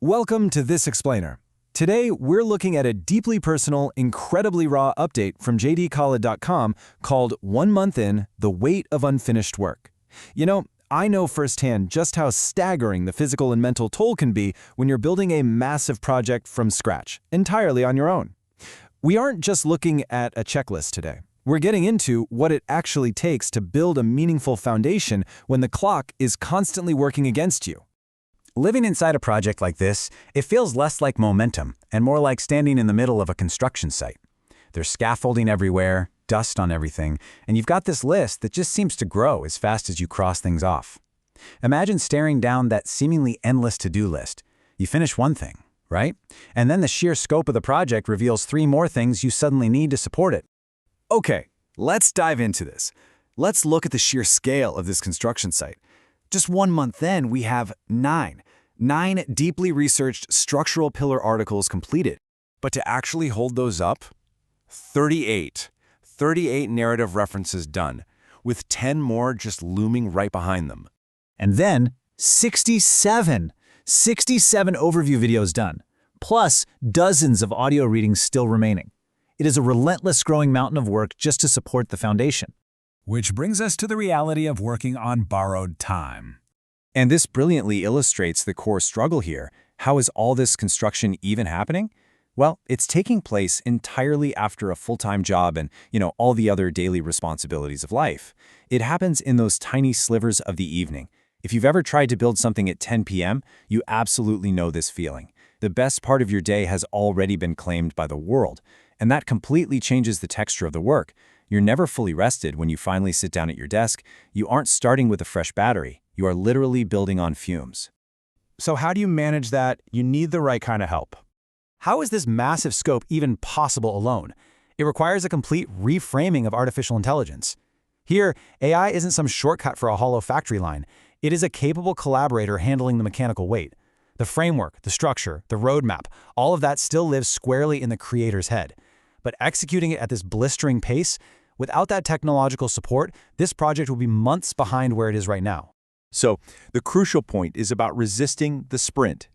Welcome to This Explainer. Today, we're looking at a deeply personal, incredibly raw update from JDKola.com called 1 Month In, The Weight of Unfinished Work. You know, I know firsthand just how staggering the physical and mental toll can be when you're building a massive project from scratch, entirely on your own. We aren't just looking at a checklist today. We're getting into what it actually takes to build a meaningful foundation when the clock is constantly working against you. Living inside a project like this, it feels less like momentum and more like standing in the middle of a construction site. There's scaffolding everywhere, dust on everything, and you've got this list that just seems to grow as fast as you cross things off. Imagine staring down that seemingly endless to-do list. You finish one thing, right? And then the sheer scope of the project reveals 3 more things you suddenly need to support it. Okay, let's dive into this. Let's look at the sheer scale of this construction site. Just 1 month in, we have 9 deeply researched structural pillar articles completed. But to actually hold those up, 38 narrative references done, with 10 more just looming right behind them. And then 67 overview videos done, plus dozens of audio readings still remaining. It is a relentless growing mountain of work just to support the foundation. Which brings us to the reality of working on borrowed time. And this brilliantly illustrates the core struggle here. How is all this construction even happening? Well, it's taking place entirely after a full-time job and, all the other daily responsibilities of life. It happens in those tiny slivers of the evening. If you've ever tried to build something at 10 p.m., you absolutely know this feeling. The best part of your day has already been claimed by the world, and that completely changes the texture of the work. You're never fully rested when you finally sit down at your desk. You aren't starting with a fresh battery. You are literally building on fumes. So how do you manage that? You need the right kind of help. How is this massive scope even possible alone? It requires a complete reframing of artificial intelligence. Here, AI isn't some shortcut for a hollow factory line. It is a capable collaborator handling the mechanical weight. The framework, the structure, the roadmap, all of that still lives squarely in the creator's head. But executing it at this blistering pace, without that technological support, this project will be months behind where it is right now. So, the crucial point is about resisting the sprint.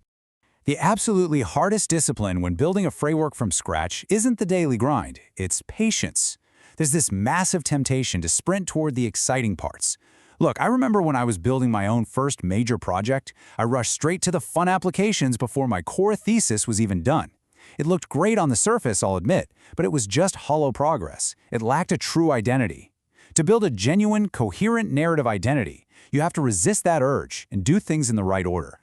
The absolutely hardest discipline when building a framework from scratch isn't the daily grind, it's patience. There's this massive temptation to sprint toward the exciting parts. Look, I remember when I was building my own first major project, I rushed straight to the fun applications before my core thesis was even done. It looked great on the surface, I'll admit, but it was just hollow progress. It lacked a true identity. To build a genuine, coherent narrative identity, you have to resist that urge and do things in the right order.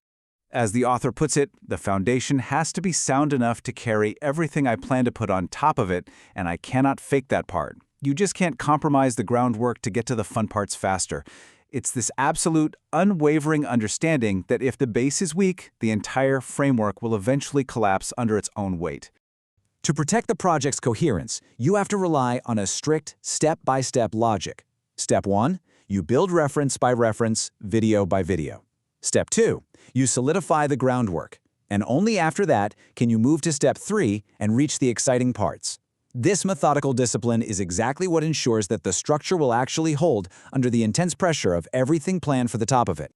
As the author puts it, the foundation has to be sound enough to carry everything I plan to put on top of it, and I cannot fake that part. You just can't compromise the groundwork to get to the fun parts faster. It's this absolute, unwavering understanding that if the base is weak, the entire framework will eventually collapse under its own weight. To protect the project's coherence, you have to rely on a strict step-by-step logic. Step 1, you build reference by reference, video by video. Step 2, you solidify the groundwork. And only after that can you move to Step 3 and reach the exciting parts. This methodical discipline is exactly what ensures that the structure will actually hold under the intense pressure of everything planned for the top of it.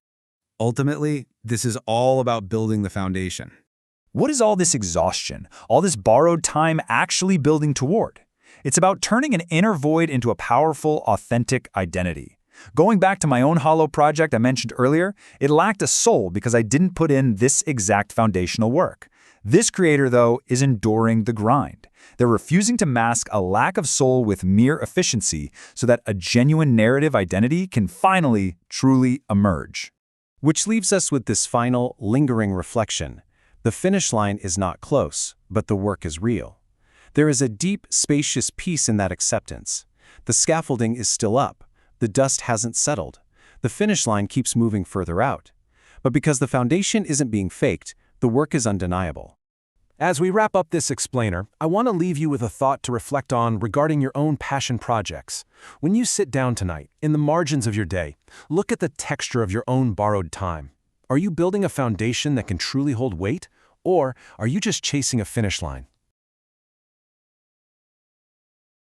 Ultimately, this is all about building the foundation. What is all this exhaustion, all this borrowed time actually building toward? It's about turning an inner void into a powerful, authentic identity. Going back to my own hollow project I mentioned earlier, it lacked a soul because I didn't put in this exact foundational work. This creator, though, is enduring the grind. They're refusing to mask a lack of soul with mere efficiency so that a genuine narrative identity can finally, truly emerge. Which leaves us with this final, lingering reflection. The finish line is not close, but the work is real. There is a deep, spacious peace in that acceptance. The scaffolding is still up. The dust hasn't settled. The finish line keeps moving further out. But because the foundation isn't being faked, the work is undeniable. As we wrap up this explainer, I want to leave you with a thought to reflect on regarding your own passion projects. When you sit down tonight, in the margins of your day, look at the texture of your own borrowed time. Are you building a foundation that can truly hold weight, or are you just chasing a finish line?